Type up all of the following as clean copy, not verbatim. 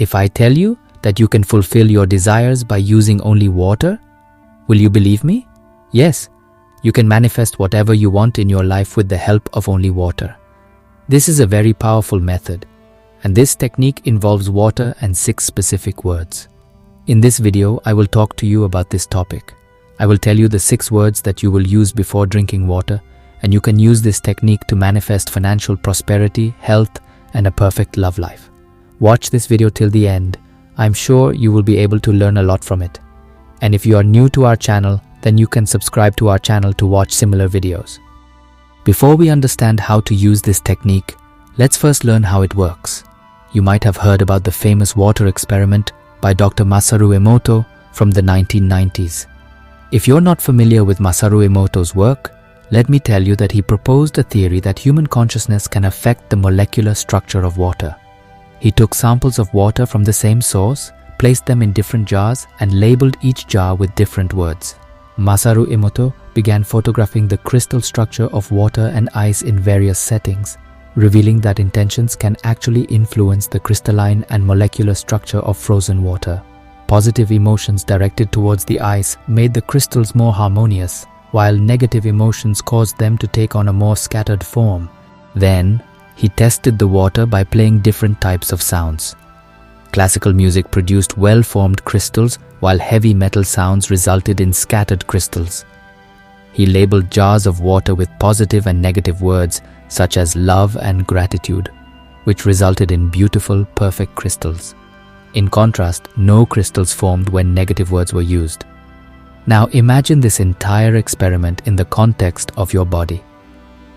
If I tell you that you can fulfill your desires by using only water, will you believe me? Yes, you can manifest whatever you want in your life with the help of only water. This is a very powerful method, and this technique involves water and 6 specific words. In this video, I will talk to you about this topic. I will tell you the 6 words that you will use before drinking water, and you can use this technique to manifest financial prosperity, health, and a perfect love life. Watch this video till the end. I'm sure you will be able to learn a lot from it. And if you are new to our channel, then you can subscribe to our channel to watch similar videos. Before we understand how to use this technique, let's first learn how it works. You might have heard about the famous water experiment by Dr. Masaru Emoto from the 1990s. If you're not familiar with Masaru Emoto's work, let me tell you that he proposed a theory that human consciousness can affect the molecular structure of water. He took samples of water from the same source, placed them in different jars, and labeled each jar with different words. Masaru Emoto began photographing the crystal structure of water and ice in various settings, revealing that intentions can actually influence the crystalline and molecular structure of frozen water. Positive emotions directed towards the ice made the crystals more harmonious, while negative emotions caused them to take on a more scattered form. Then, he tested the water by playing different types of sounds. Classical music produced well-formed crystals, while heavy metal sounds resulted in scattered crystals. He labeled jars of water with positive and negative words such as love and gratitude, which resulted in beautiful, perfect crystals. In contrast, no crystals formed when negative words were used. Now imagine this entire experiment in the context of your body.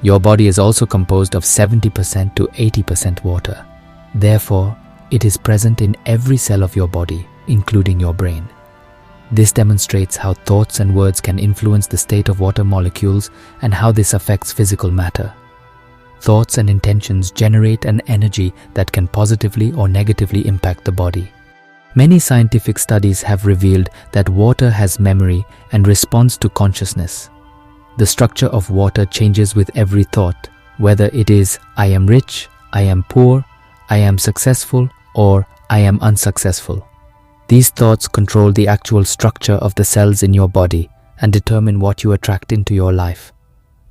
Your body is also composed of 70% to 80% water. Therefore, it is present in every cell of your body, including your brain. This demonstrates how thoughts and words can influence the state of water molecules and how this affects physical matter. Thoughts and intentions generate an energy that can positively or negatively impact the body. Many scientific studies have revealed that water has memory and responds to consciousness. The structure of water changes with every thought, whether it is I am rich, I am poor, I am successful, or I am unsuccessful. These thoughts control the actual structure of the cells in your body and determine what you attract into your life.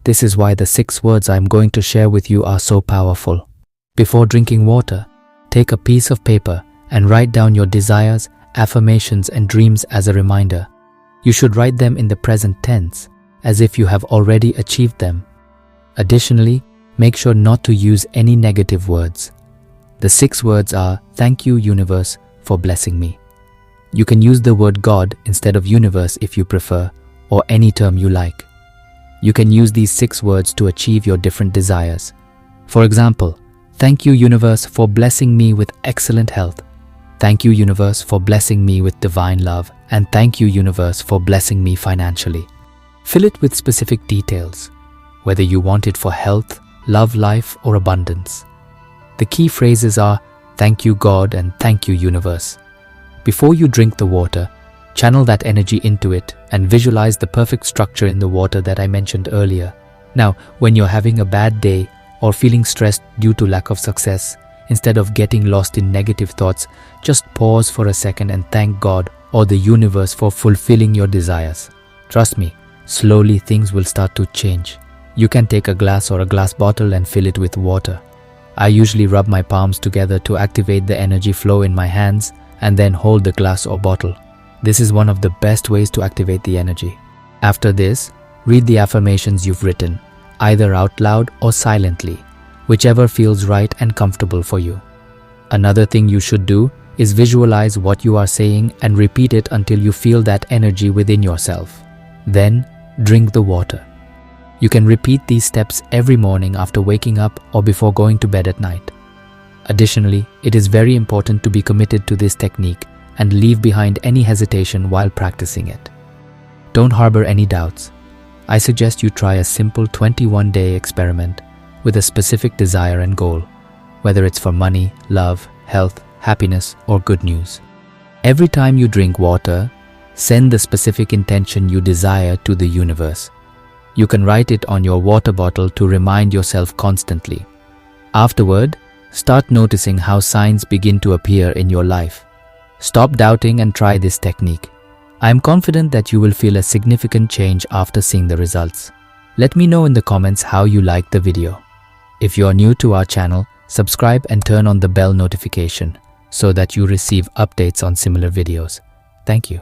This is why the 6 words I'm going to share with you are so powerful. Before drinking water, take a piece of paper and write down your desires, affirmations, and dreams as a reminder. You should write them in the present tense, as if you have already achieved them. Additionally, make sure not to use any negative words. The 6 words are, "Thank you, universe, for blessing me." You can use the word God instead of universe if you prefer, or any term you like. You can use these 6 words to achieve your different desires. For example, thank you, universe, for blessing me with excellent health. Thank you, universe, for blessing me with divine love. And thank you, universe, for blessing me financially. Fill it with specific details, whether you want it for health, love life, or abundance. The key phrases are, thank you, God, and thank you, universe. Before you drink the water, channel that energy into it and visualize the perfect structure in the water that I mentioned earlier. Now, when you're having a bad day or feeling stressed due to lack of success, instead of getting lost in negative thoughts, just pause for a second and thank God or the universe for fulfilling your desires. Trust me, slowly things will start to change. You can take a glass or a glass bottle and fill it with water. I usually rub my palms together to activate the energy flow in my hands and then hold the glass or bottle. This is one of the best ways to activate the energy. After this, read the affirmations you've written, either out loud or silently, whichever feels right and comfortable for you. Another thing you should do is visualize what you are saying and repeat it until you feel that energy within yourself. Then, drink the water. You can repeat these steps every morning after waking up or before going to bed at night. Additionally, it is very important to be committed to this technique and leave behind any hesitation while practicing it. Don't harbor any doubts. I suggest you try a simple 21-day experiment with a specific desire and goal, whether it's for money, love, health, happiness, or good news. Every time you drink water, send the specific intention you desire to the universe. You can write it on your water bottle to remind yourself constantly. Afterward, Start noticing how signs begin to appear in your life. Stop doubting and try this technique. I am confident that you will feel a significant change after seeing the results. Let me know in the comments how you liked the video. If you are new to our channel, subscribe and turn on the bell notification so that you receive updates on similar videos. Thank you.